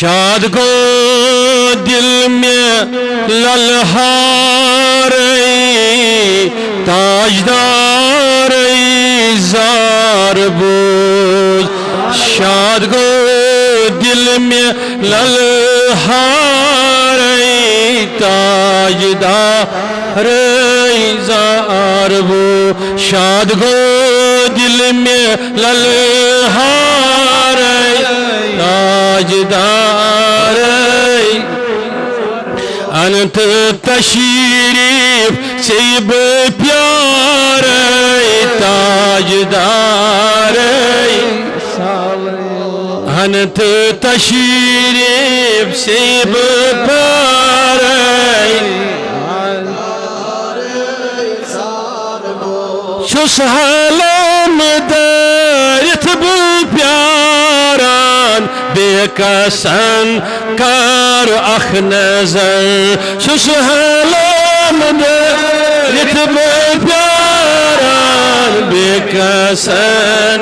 शाद गो दिल में ललहार ताजदार जार बोझ। शाद गो दिल में ललहार ताजदार जार बोझ। शाद गो दिल में ललहार ताजदार अनंत तशरीफ से प्यार ताजदार अनंत तशरीफ से प्यार शुस हलम दरित प्यारान बेकसन कर अख नजर शुस हलम दरित प्यारान बेकसन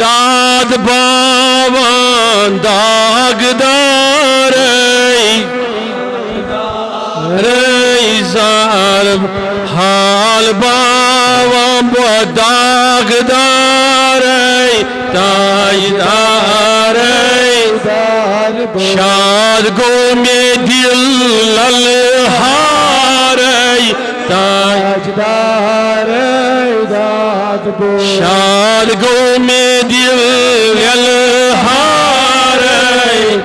दाद बावन दागदार जार हाल बावम दागदार ताजदार शाद गो में दिल ललहार ताजदार शाद गो में दिल ललहार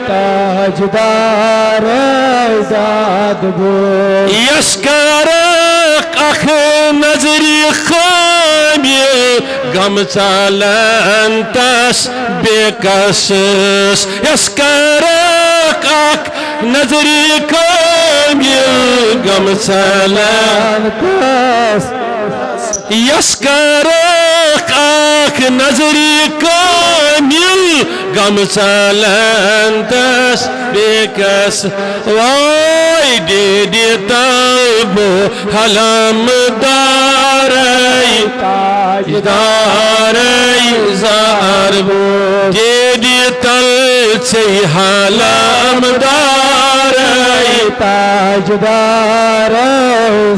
ताजदार यस्कर अख नजरी खामिल गम चालन तस बेकसस यस्कर अख नजरी खामिल गम चालन तस यस्कर अख नजरी कामिल गम चालन तस बेकस वाई दे तब हलम दारई ताजदार जार दे तल से हलम दारई ताजदार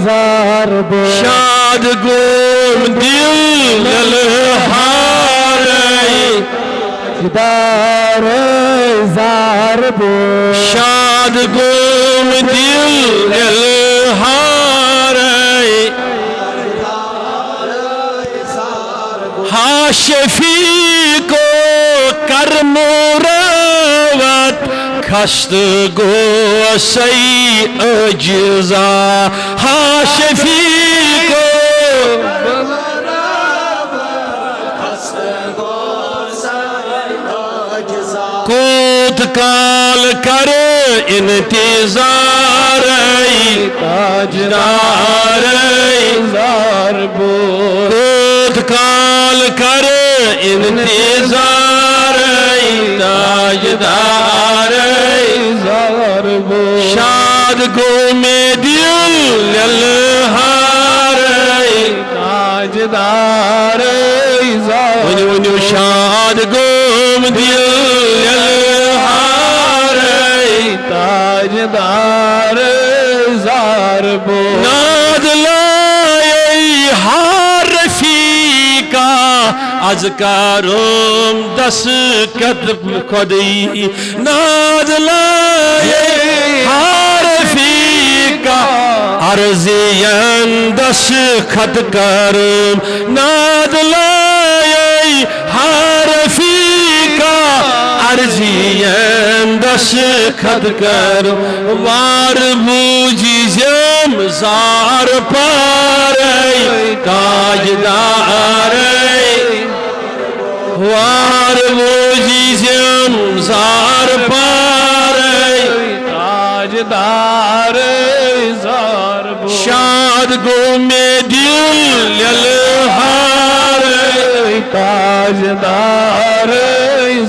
जार शाद गोम दिल ललहार ताजदार जार शाद गोम दिल ललहार हा शफी को कर मुरावत खस्त गो सई अज्जा हा शफी को कोत काल कर इंतजार ताजदार जार कोत काल कर इंतजार ताजदार जार शाद गो में दिल ललहार ताजदार जार शाद गो में दिल ताजदार जार बो नाद लाए हार फीका अजकारों दस कदम खुदी नाद लाए हार फीका अर्जियन दस खत करूं नाद लाए हार फीका अर्जियन दस खत करो वार बूझी जम जार पार ताजदार वार बूझी जम जार पार ताजदार जार शाद गो में दिल ललहार ताजदार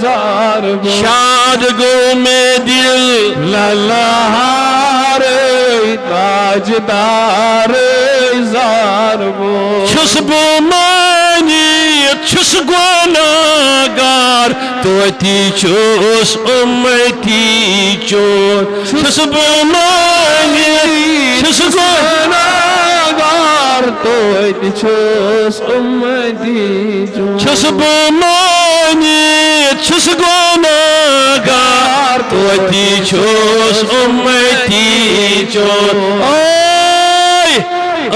जार शाद गो में दिल ललहार ताजदार जार खुशबू मानी छुस गुनाहगार तोति छुस उम्मती चोर छुस मानित छुस गुनाहगार तोति छुस उम्मती चोर छुस मानित छुस गुनाहगार तोति छुस उम्मती चोर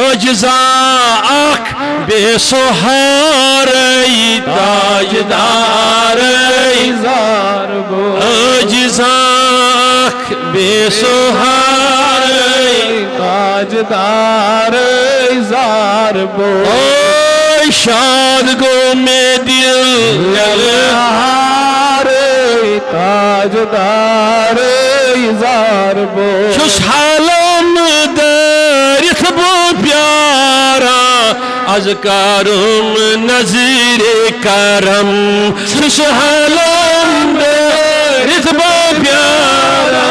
अजजा अख बेसहार ताजदार ज़ारबो अजजा अख बेसहार ताजदार ज़ारबो शाद गो में दिल ताजदार ज़ारबो छुस हालम दरिख बो प्यारा अज़कारुम नज़ीरे करम छुस हालम दरिख बो प्यारा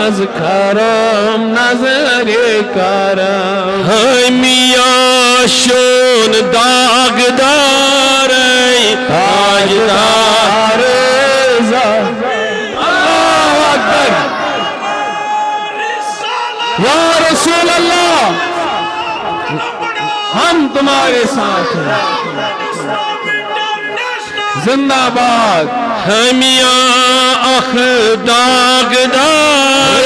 अज़कारुम नज़ीरे करम है मियां शोन दागदार ताजदार या रसूल अल्लाह हम तुम्हारे साथ हैं जिंदाबाद हमिया अख दागदार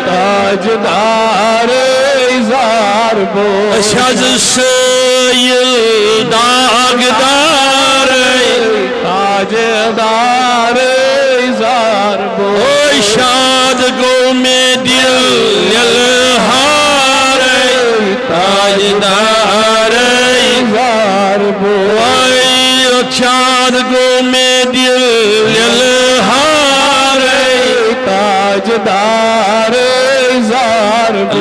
ताजदार ज़ारबो शज सैल दागदार ताजदार ज़ारबो शाद गो में दिल ताजदार ज़ारबो शाद गो में दिल ताजदार ज़ारबो।